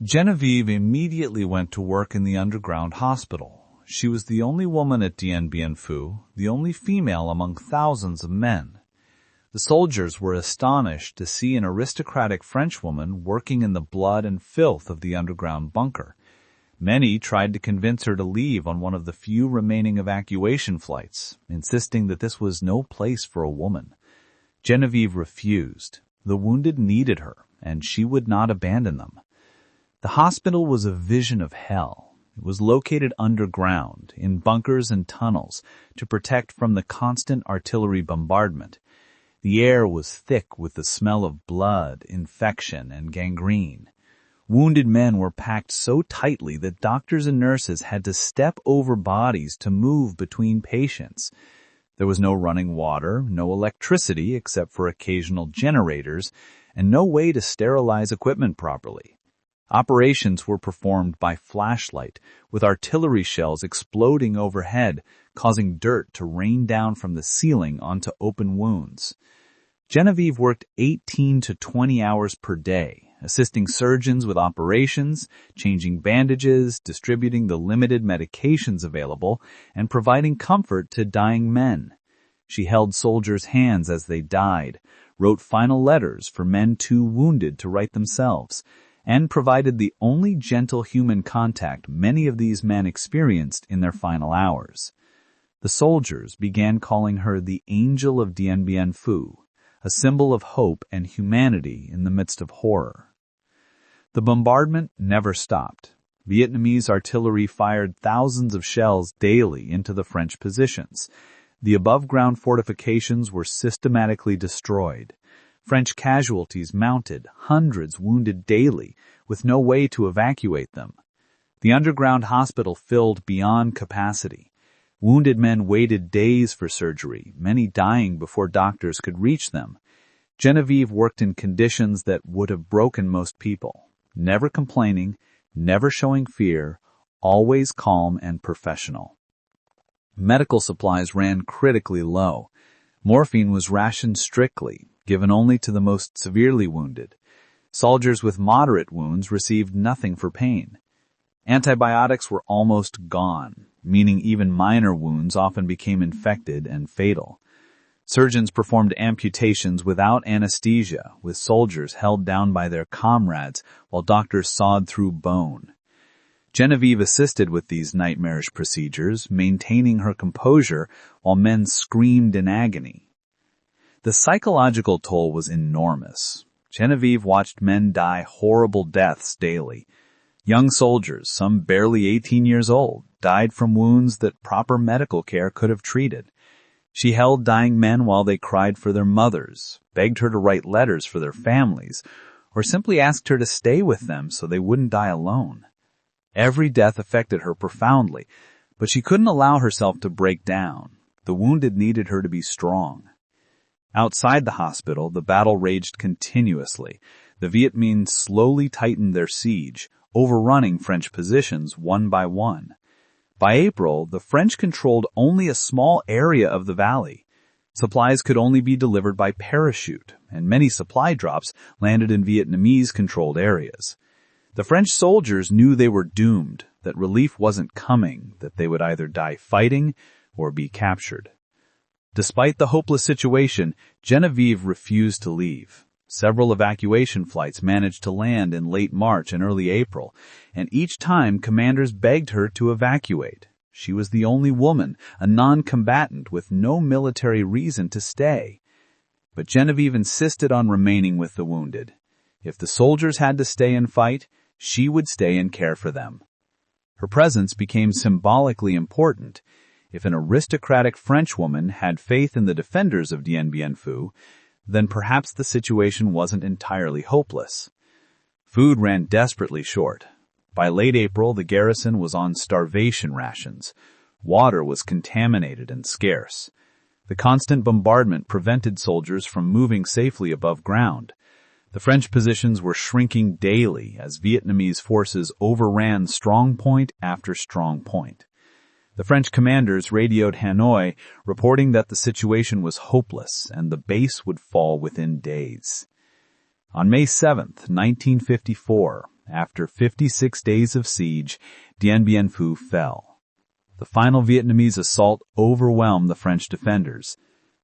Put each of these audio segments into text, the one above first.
Genevieve immediately went to work in the underground hospital. She was the only woman at DNB and Foo, the only female among thousands of men. The soldiers were astonished to see an aristocratic Frenchwoman working in the blood and filth of the underground bunker. Many tried to convince her to leave on one of the few remaining evacuation flights, insisting that this was no place for a woman. Genevieve refused. The wounded needed her, and she would not abandon them. The hospital was a vision of hell. It was located underground, in bunkers and tunnels, to protect from the constant artillery bombardment. The air was thick with the smell of blood, infection, and gangrene. Wounded men were packed so tightly that doctors and nurses had to step over bodies to move between patients. There was no running water, no electricity except for occasional generators, and no way to sterilize equipment properly. Operations were performed by flashlight, with artillery shells exploding overhead, causing dirt to rain down from the ceiling onto open wounds. Genevieve worked 18 to 20 hours per day, assisting surgeons with operations, changing bandages, distributing the limited medications available, and providing comfort to dying men. She held soldiers' hands as they died, wrote final letters for men too wounded to write themselves, and provided the only gentle human contact many of these men experienced in their final hours. The soldiers began calling her the Angel of DNB and Foo, a symbol of hope and humanity in the midst of horror. The bombardment never stopped. Vietnamese artillery fired thousands of shells daily into the French positions. The above-ground fortifications were systematically destroyed. French casualties mounted, hundreds wounded daily, with no way to evacuate them. The underground hospital filled beyond capacity. Wounded men waited days for surgery, many dying before doctors could reach them. Genevieve worked in conditions that would have broken most people, never complaining, never showing fear, always calm and professional. Medical supplies ran critically low. Morphine was rationed strictly, given only to the most severely wounded. Soldiers with moderate wounds received nothing for pain. Antibiotics were almost gone, meaning even minor wounds often became infected and fatal. Surgeons performed amputations without anesthesia, with soldiers held down by their comrades while doctors sawed through bone. Genevieve assisted with these nightmarish procedures, maintaining her composure while men screamed in agony. The psychological toll was enormous. Genevieve watched men die horrible deaths daily. Young soldiers, some barely 18 years old, died from wounds that proper medical care could have treated. She held dying men while they cried for their mothers, begged her to write letters for their families, or simply asked her to stay with them so they wouldn't die alone. Every death affected her profoundly, but she couldn't allow herself to break down. The wounded needed her to be strong. Outside the hospital, the battle raged continuously. The Viet Minh slowly tightened their siege, overrunning French positions one by one. By April, the French controlled only a small area of the valley. Supplies could only be delivered by parachute, and many supply drops landed in Vietnamese-controlled areas. The French soldiers knew they were doomed, that relief wasn't coming, that they would either die fighting or be captured. Despite the hopeless situation, Genevieve refused to leave. Several evacuation flights managed to land in late March and early April, and each time commanders begged her to evacuate. She was the only woman, a non-combatant with no military reason to stay. But Genevieve insisted on remaining with the wounded. If the soldiers had to stay and fight, she would stay and care for them. Her presence became symbolically important. If an aristocratic Frenchwoman had faith in the defenders of Dien Bien Phu, then perhaps the situation wasn't entirely hopeless. Food ran desperately short. By late April, the garrison was on starvation rations. Water was contaminated and scarce. The constant bombardment prevented soldiers from moving safely above ground. The French positions were shrinking daily as Vietnamese forces overran strong point after strong point. The French commanders radioed Hanoi, reporting that the situation was hopeless and the base would fall within days. On May 7, 1954, After 56 days of siege, Dien Bien Phu fell. The final Vietnamese assault overwhelmed the French defenders.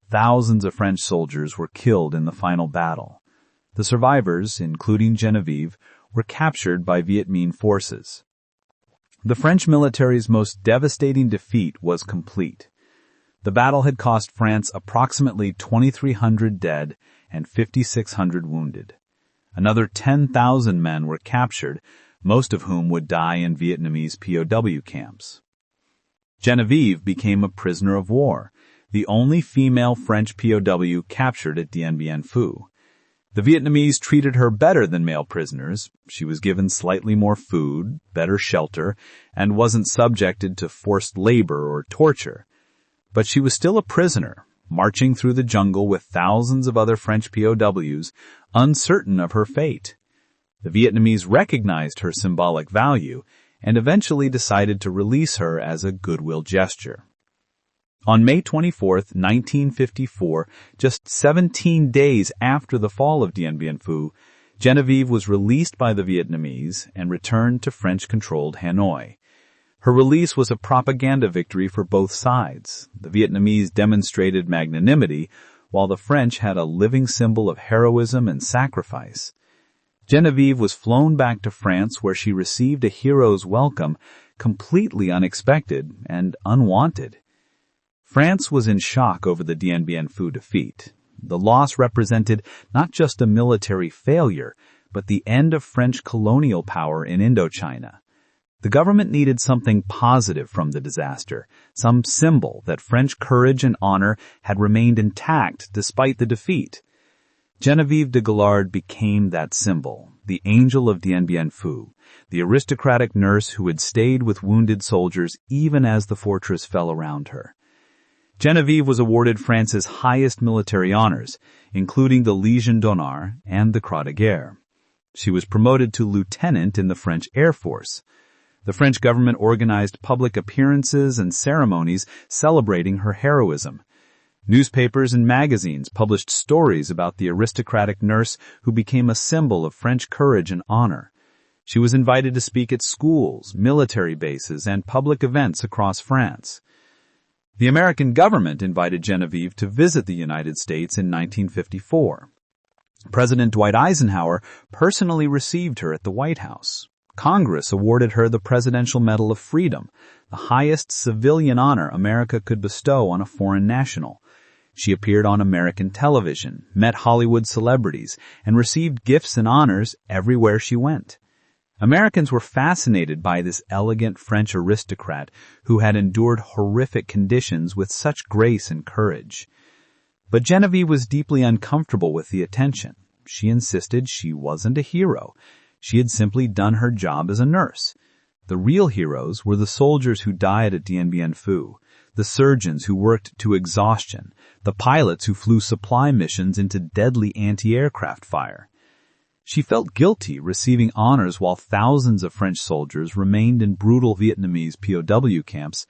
Thousands of French soldiers were killed in the final battle. The survivors, including Genevieve, were captured by Viet Minh forces. The French military's most devastating defeat was complete. The battle had cost France approximately 2,300 dead and 5,600 wounded. Another 10,000 men were captured, most of whom would die in Vietnamese POW camps. Genevieve became a prisoner of war, the only female French POW captured at Dien Bien Phu. The Vietnamese treated her better than male prisoners. She was given slightly more food, better shelter, and wasn't subjected to forced labor or torture. But she was still a prisoner, marching through the jungle with thousands of other French POWs, uncertain of her fate. The Vietnamese recognized her symbolic value and eventually decided to release her as a goodwill gesture. On May 24, 1954, just 17 days after the fall of Dien Bien Phu, Genevieve was released by the Vietnamese and returned to French-controlled Hanoi. Her release was a propaganda victory for both sides. The Vietnamese demonstrated magnanimity, while the French had a living symbol of heroism and sacrifice. Genevieve was flown back to France, where she received a hero's welcome, completely unexpected and unwanted. France was in shock over the Dien Bien Phu defeat. The loss represented not just a military failure, but the end of French colonial power in Indochina. The government needed something positive from the disaster, some symbol that French courage and honor had remained intact despite the defeat. Genevieve de Gallard became that symbol, the angel of Dien Bien Phu, the aristocratic nurse who had stayed with wounded soldiers even as the fortress fell around her. Genevieve was awarded France's highest military honors, including the Légion d'honneur and the Croix de Guerre. She was promoted to lieutenant in the French Air Force. The French government organized public appearances and ceremonies celebrating her heroism. Newspapers and magazines published stories about the aristocratic nurse who became a symbol of French courage and honor. She was invited to speak at schools, military bases, and public events across France. The American government invited Genevieve to visit the United States in 1954. President Dwight Eisenhower personally received her at the White House. Congress awarded her the Presidential Medal of Freedom, the highest civilian honor America could bestow on a foreign national. She appeared on American television, met Hollywood celebrities, and received gifts and honors everywhere she went. Americans were fascinated by this elegant French aristocrat who had endured horrific conditions with such grace and courage. But Genevieve was deeply uncomfortable with the attention. She insisted she wasn't a hero. She had simply done her job as a nurse. The real heroes were the soldiers who died at Dien Bien Phu, the surgeons who worked to exhaustion, the pilots who flew supply missions into deadly anti-aircraft fire. She felt guilty receiving honors while thousands of French soldiers remained in brutal Vietnamese POW camps,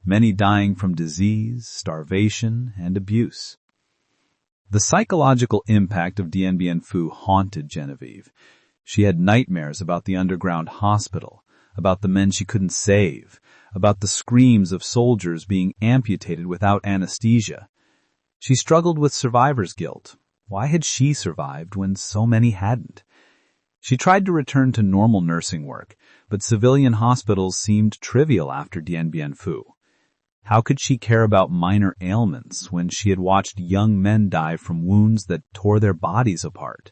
many dying from disease, starvation, and abuse. The psychological impact of Dien Bien Phu haunted Genevieve. She had nightmares about the underground hospital, about the men she couldn't save, about the screams of soldiers being amputated without anesthesia. She struggled with survivor's guilt. Why had she survived when so many hadn't? She tried to return to normal nursing work, but civilian hospitals seemed trivial after Dien Bien Phu. How could she care about minor ailments when she had watched young men die from wounds that tore their bodies apart?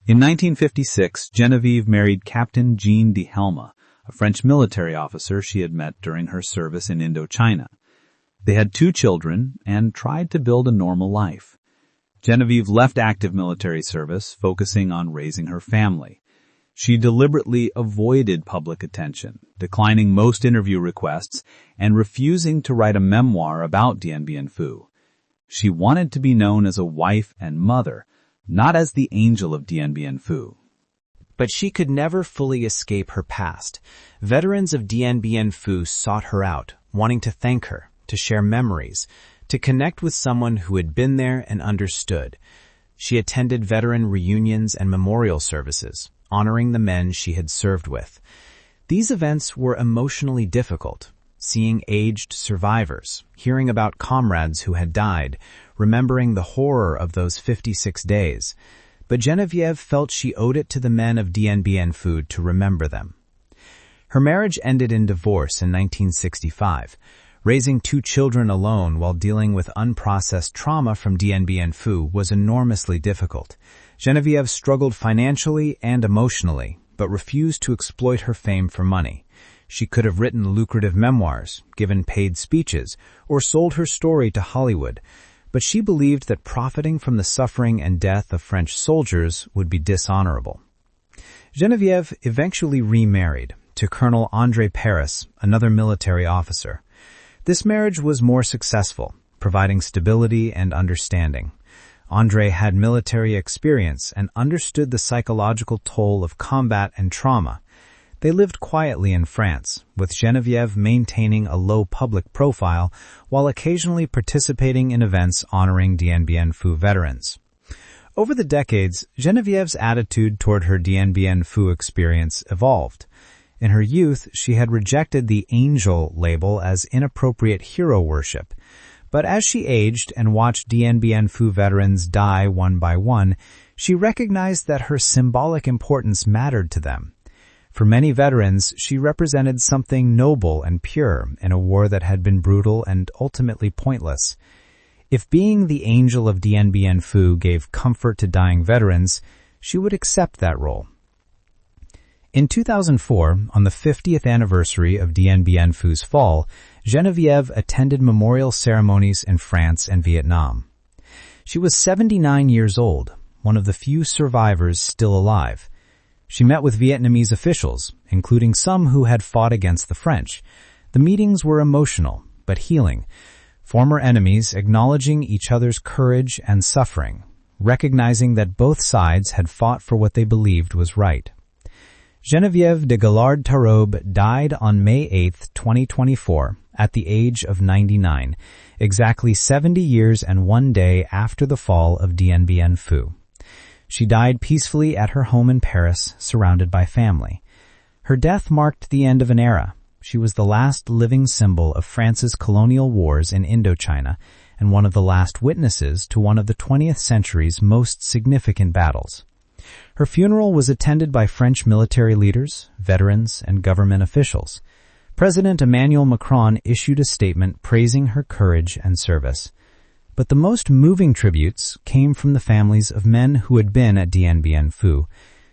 In 1956, Genevieve married Captain Jean de Helma, a French military officer she had met during her service in Indochina. They had 2 children and tried to build a normal life. Genevieve left active military service, focusing on raising her family. She deliberately avoided public attention, declining most interview requests and refusing to write a memoir about Dien Bien Phu. She wanted to be known as a wife and mother, not as the angel of Dien Bien Phu. But she could never fully escape her past. Veterans of Dien Bien Phu sought her out, wanting to thank her, to share memories, to connect with someone who had been there and understood. She attended veteran reunions and memorial services, honoring the men she had served with. These events were emotionally difficult, seeing aged survivors, hearing about comrades who had died, remembering the horror of those 56 days. But Genevieve felt she owed it to the men of DNB and Foo to remember them. Her marriage ended in divorce in 1965. Raising 2 children alone while dealing with unprocessed trauma from DNB and Foo was enormously difficult. Genevieve struggled financially and emotionally, but refused to exploit her fame for money. She could have written lucrative memoirs, given paid speeches, or sold her story to Hollywood, but she believed that profiting from the suffering and death of French soldiers would be dishonorable. Genevieve eventually remarried to Colonel André Paris, another military officer. This marriage was more successful, providing stability and understanding. André had military experience and understood the psychological toll of combat and trauma. They lived quietly in France, with Genevieve maintaining a low public profile while occasionally participating in events honoring DNB and Foo veterans. Over the decades, Genevieve's attitude toward her DNB and Foo experience evolved. In her youth, she had rejected the angel label as inappropriate hero worship. But as she aged and watched DNB and Foo veterans die one by one, she recognized that her symbolic importance mattered to them. For many veterans, she represented something noble and pure in a war that had been brutal and ultimately pointless. If being the angel of DNB and Foo gave comfort to dying veterans, she would accept that role. In 2004, on the 50th anniversary of DNB and Foo's fall, Genevieve attended memorial ceremonies in France and Vietnam. She was 79 years old, one of the few survivors still alive. She met with Vietnamese officials, including some who had fought against the French. The meetings were emotional, but healing. Former enemies acknowledging each other's courage and suffering, recognizing that both sides had fought for what they believed was right. Genevieve de Galard-Tarobe died on May 8, 2024, at the age of 99, exactly 70 years and 1 day after the fall of DNB and Foo. She died peacefully at her home in Paris, surrounded by family. Her death marked the end of an era. She was the last living symbol of France's colonial wars in Indochina and one of the last witnesses to one of the 20th century's most significant battles. Her funeral was attended by French military leaders, veterans, and government officials. President Emmanuel Macron issued a statement praising her courage and service. But the most moving tributes came from the families of men who had been at DNB and Foo,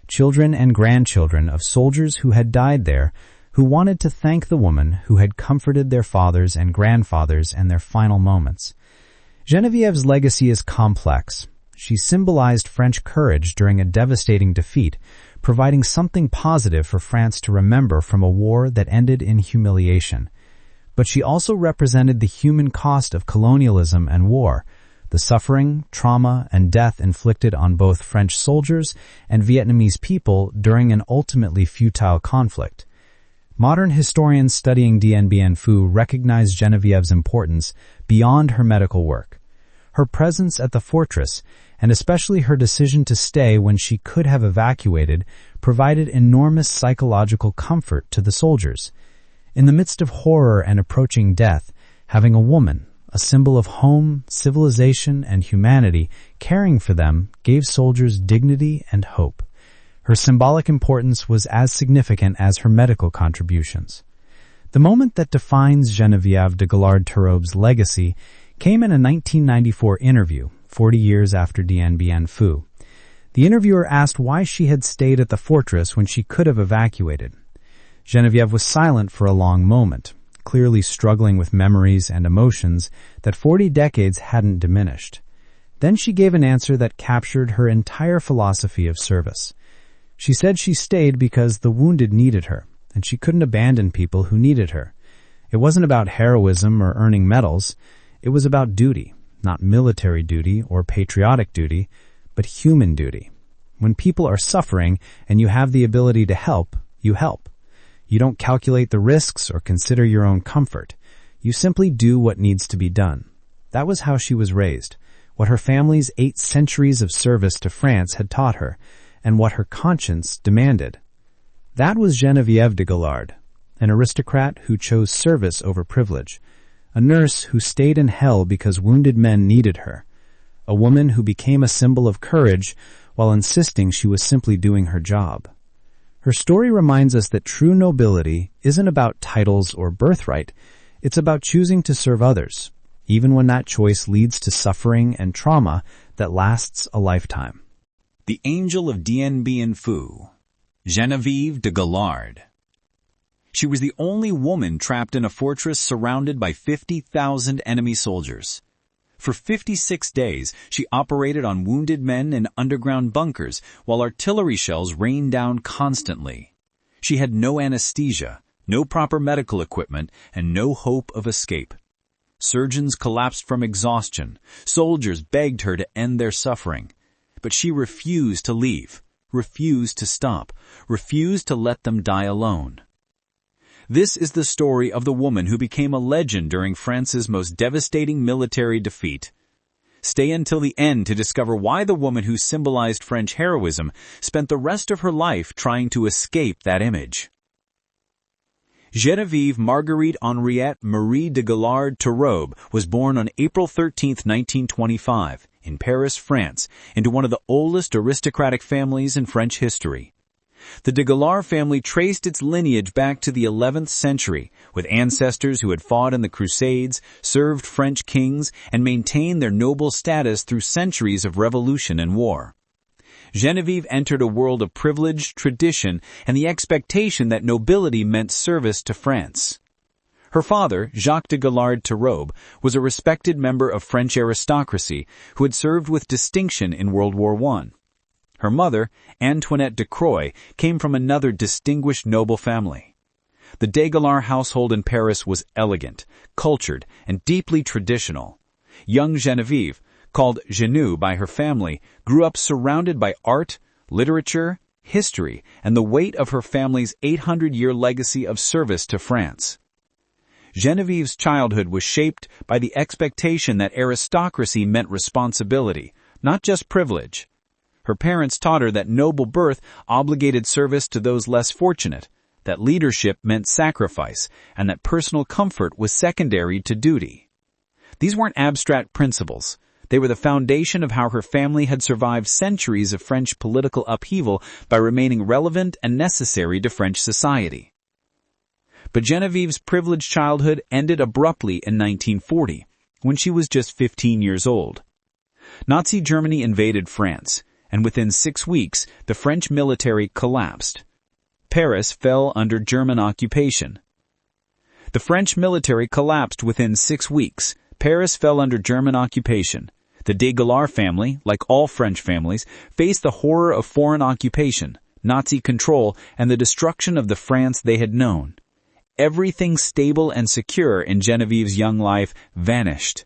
children and grandchildren of soldiers who had died there, who wanted to thank the woman who had comforted their fathers and grandfathers in their final moments. Genevieve's legacy is complex. She symbolized French courage during a devastating defeat, providing something positive for France to remember from a war that ended in humiliation. But she also represented the human cost of colonialism and war, the suffering, trauma, and death inflicted on both French soldiers and Vietnamese people during an ultimately futile conflict. Modern historians studying DNB and Foo recognize Genevieve's importance beyond her medical work. Her presence at the fortress, and especially her decision to stay when she could have evacuated, provided enormous psychological comfort to the soldiers. In the midst of horror and approaching death, having a woman, a symbol of home, civilization, and humanity, caring for them gave soldiers dignity and hope. Her symbolic importance was as significant as her medical contributions. The moment that defines Genevieve de Galard-Tarobe's legacy came in a 1994 interview, 40 years after DNB and Foo. The interviewer asked why she had stayed at the fortress when she could have evacuated. Genevieve was silent for a long moment, clearly struggling with memories and emotions that 40 decades hadn't diminished. Then she gave an answer that captured her entire philosophy of service. She said she stayed because the wounded needed her, and she couldn't abandon people who needed her. It wasn't about heroism or earning medals. It was about duty, not military duty or patriotic duty, but human duty. When people are suffering and you have the ability to help, you help. You don't calculate the risks or consider your own comfort. You simply do what needs to be done. That was how she was raised, what her family's 8 centuries of service to France had taught her, and what her conscience demanded. That was Genevieve de Gallard, an aristocrat who chose service over privilege, a nurse who stayed in hell because wounded men needed her, a woman who became a symbol of courage while insisting she was simply doing her job. Her story reminds us that true nobility isn't about titles or birthright, it's about choosing to serve others, even when that choice leads to suffering and trauma that lasts a lifetime. The Angel of DNB and Foo, Genevieve de Gallard. She was the only woman trapped in a fortress surrounded by 50,000 enemy soldiers. For 56 days, she operated on wounded men in underground bunkers while artillery shells rained down constantly. She had no anesthesia, no proper medical equipment, and no hope of escape. Surgeons collapsed from exhaustion. Soldiers begged her to end their suffering. But she refused to leave, refused to stop, refused to let them die alone. This is the story of the woman who became a legend during France's most devastating military defeat. Stay until the end to discover why the woman who symbolized French heroism spent the rest of her life trying to escape that image. Genevieve Marguerite Henriette Marie de Gallard Tarobe was born on April 13, 1925, in Paris, France, into one of the oldest aristocratic families in French history. The de Gallard family traced its lineage back to the 11th century, with ancestors who had fought in the Crusades, served French kings, and maintained their noble status through centuries of revolution and war. Genevieve entered a world of privilege, tradition, and the expectation that nobility meant service to France. Her father, Jacques de Gallard Tarobe, was a respected member of French aristocracy who had served with distinction in World War I. Her mother, Antoinette de Croix, came from another distinguished noble family. The de Gallard household in Paris was elegant, cultured, and deeply traditional. Young Genevieve, called Genou by her family, grew up surrounded by art, literature, history, and the weight of her family's 800-year legacy of service to France. Genevieve's childhood was shaped by the expectation that aristocracy meant responsibility, not just privilege. Her parents taught her that noble birth obligated service to those less fortunate, that leadership meant sacrifice, and that personal comfort was secondary to duty. These weren't abstract principles. They were the foundation of how her family had survived centuries of French political upheaval by remaining relevant and necessary to French society. But Genevieve's privileged childhood ended abruptly in 1940, when she was just 15 years old. Nazi Germany invaded France, and within 6 weeks, the French military collapsed. Paris fell under German occupation. The French military collapsed within 6 weeks. Paris fell under German occupation. The de Gallard family, like all French families, faced the horror of foreign occupation, Nazi control, and the destruction of the France they had known. Everything stable and secure in Genevieve's young life vanished.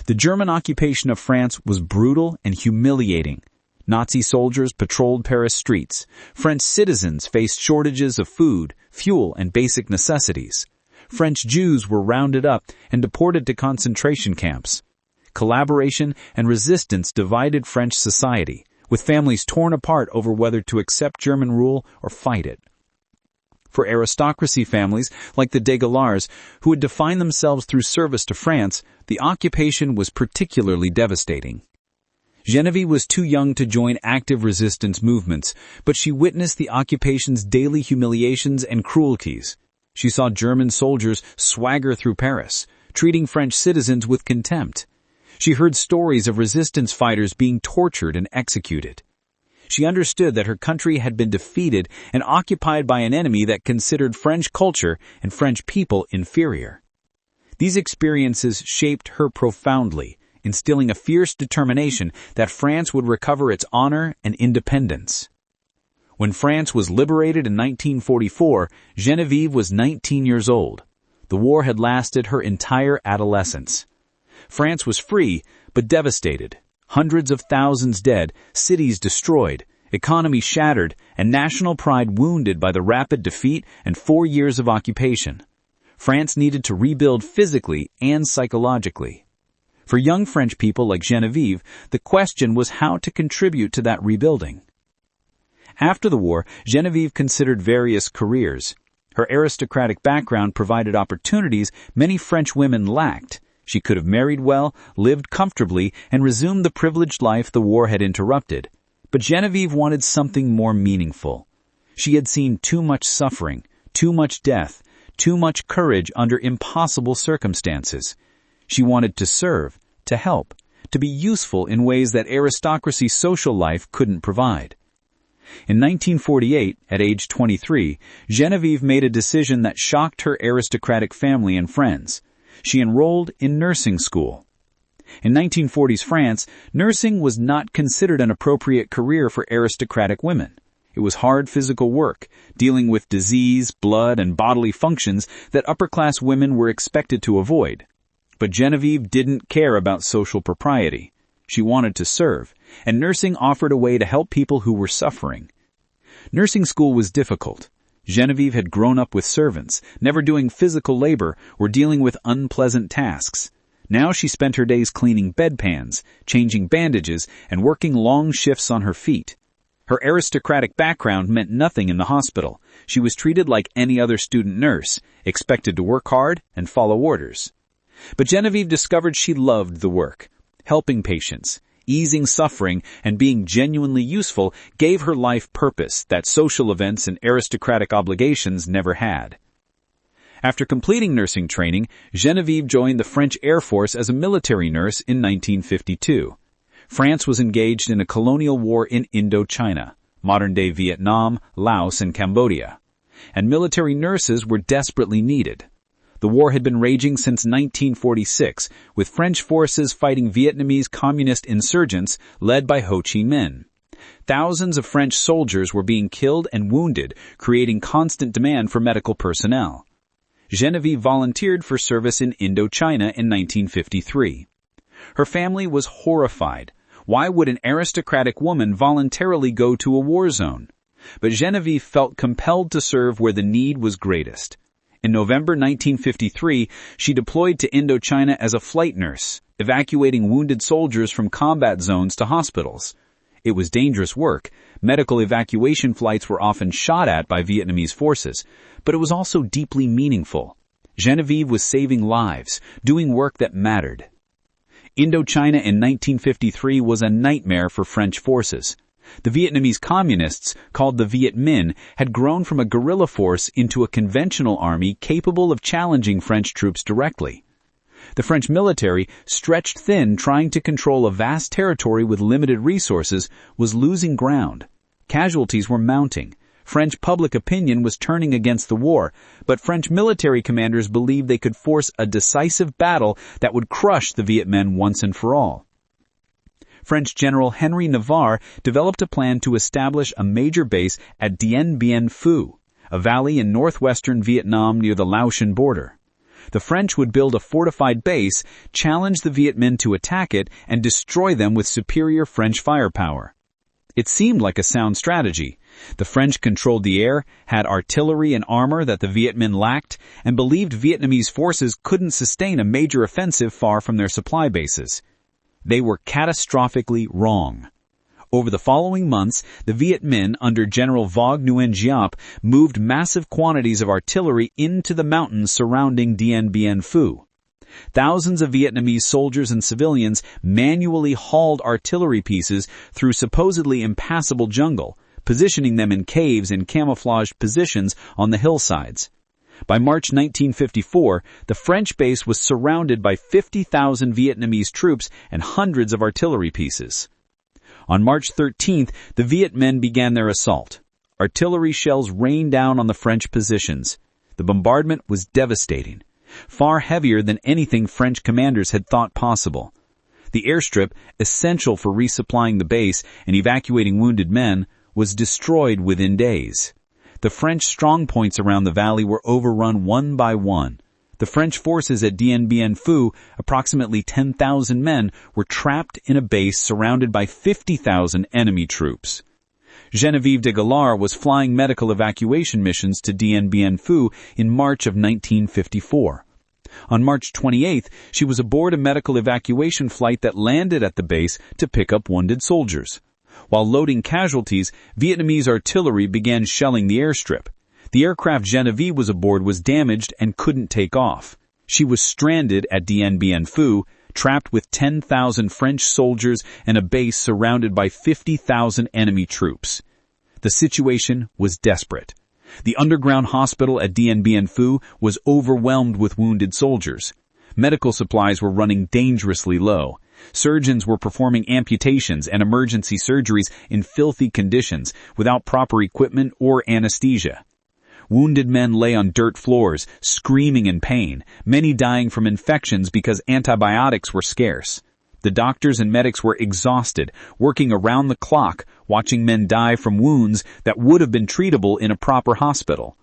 The German occupation of France was brutal and humiliating. Nazi soldiers patrolled Paris streets. French citizens faced shortages of food, fuel, and basic necessities. French Jews were rounded up and deported to concentration camps. Collaboration and resistance divided French society, with families torn apart over whether to accept German rule or fight it. For aristocracy families like the de Gallards, who had defined themselves through service to France, the occupation was particularly devastating. Genevieve was too young to join active resistance movements, but she witnessed the occupation's daily humiliations and cruelties. She saw German soldiers swagger through Paris, treating French citizens with contempt. She heard stories of resistance fighters being tortured and executed. She understood that her country had been defeated and occupied by an enemy that considered French culture and French people inferior. These experiences shaped her profoundly, instilling a fierce determination that France would recover its honor and independence. When France was liberated in 1944, Genevieve was 19 years old. The war had lasted her entire adolescence. France was free, but devastated. Hundreds of thousands dead, cities destroyed, economy shattered, and national pride wounded by the rapid defeat and 4 years of occupation. France needed to rebuild physically and psychologically. For young French people like Genevieve, the question was how to contribute to that rebuilding. After the war, Genevieve considered various careers. Her aristocratic background provided opportunities many French women lacked. She could have married well, lived comfortably, and resumed the privileged life the war had interrupted. But Genevieve wanted something more meaningful. She had seen too much suffering, too much death, too much courage under impossible circumstances. She wanted to serve, to help, to be useful in ways that aristocracy's social life couldn't provide. In 1948, at age 23, Genevieve made a decision that shocked her aristocratic family and friends. She enrolled in nursing school. In 1940s France, nursing was not considered an appropriate career for aristocratic women. It was hard physical work, dealing with disease, blood, and bodily functions that upper-class women were expected to avoid. But Genevieve didn't care about social propriety. She wanted to serve, and nursing offered a way to help people who were suffering. Nursing school was difficult. Genevieve had grown up with servants, never doing physical labor or dealing with unpleasant tasks. Now she spent her days cleaning bedpans, changing bandages, and working long shifts on her feet. Her aristocratic background meant nothing in the hospital. She was treated like any other student nurse, expected to work hard and follow orders. But Genevieve discovered she loved the work. Helping patients, easing suffering, and being genuinely useful gave her life purpose that social events and aristocratic obligations never had. After completing nursing training, Genevieve joined the French Air Force as a military nurse in 1952. France was engaged in a colonial war in Indochina, modern-day Vietnam, Laos, and Cambodia, and military nurses were desperately needed. The war had been raging since 1946, with French forces fighting Vietnamese communist insurgents led by Ho Chi Minh. Thousands of French soldiers were being killed and wounded, creating constant demand for medical personnel. Genevieve volunteered for service in Indochina in 1953. Her family was horrified. Why would an aristocratic woman voluntarily go to a war zone? But Genevieve felt compelled to serve where the need was greatest. In November 1953, she deployed to Indochina as a flight nurse, evacuating wounded soldiers from combat zones to hospitals. It was dangerous work. Medical evacuation flights were often shot at by Vietnamese forces, but it was also deeply meaningful. Genevieve was saving lives, doing work that mattered. Indochina in 1953 was a nightmare for French forces. The Vietnamese communists, called the Viet Minh, had grown from a guerrilla force into a conventional army capable of challenging French troops directly. The French military, stretched thin trying to control a vast territory with limited resources, was losing ground. Casualties were mounting. French public opinion was turning against the war, but French military commanders believed they could force a decisive battle that would crush the Viet Minh once and for all. French General Henry Navarre developed a plan to establish a major base at DNB and Foo, a valley in northwestern Vietnam near the Laotian border. The French would build a fortified base, challenge the Viet Minh to attack it, and destroy them with superior French firepower. It seemed like a sound strategy. The French controlled the air, had artillery and armor that the Viet Minh lacked, and believed Vietnamese forces couldn't sustain a major offensive far from their supply bases. They were catastrophically wrong. Over the following months, the Viet Minh under General Vogue Nguyen Giap moved massive quantities of artillery into the mountains surrounding Dien Bien Phu. Thousands of Vietnamese soldiers and civilians manually hauled artillery pieces through supposedly impassable jungle, positioning them in caves and camouflaged positions on the hillsides. By March 1954, the French base was surrounded by 50,000 Vietnamese troops and hundreds of artillery pieces. On March 13th, the Viet Minh began their assault. Artillery shells rained down on the French positions. The bombardment was devastating, far heavier than anything French commanders had thought possible. The airstrip, essential for resupplying the base and evacuating wounded men, was destroyed within days. The French strongpoints around the valley were overrun one by one. The French forces at Dien Bien Phu, approximately 10,000 men, were trapped in a base surrounded by 50,000 enemy troops. Genevieve de Galard was flying medical evacuation missions to Dien Bien Phu in March of 1954. On March 28th, she was aboard a medical evacuation flight that landed at the base to pick up wounded soldiers. While loading casualties, Vietnamese artillery began shelling the airstrip. The aircraft Genevieve was aboard was damaged and couldn't take off. She was stranded at DNB and Foo, trapped with 10,000 French soldiers and a base surrounded by 50,000 enemy troops. The situation was desperate. The underground hospital at DNB and Foo was overwhelmed with wounded soldiers. Medical supplies were running dangerously low. Surgeons were performing amputations and emergency surgeries in filthy conditions without proper equipment or anesthesia. Wounded men lay on dirt floors, screaming in pain, many dying from infections because antibiotics were scarce. The doctors and medics were exhausted, working around the clock, watching men die from wounds that would have been treatable in a proper hospital.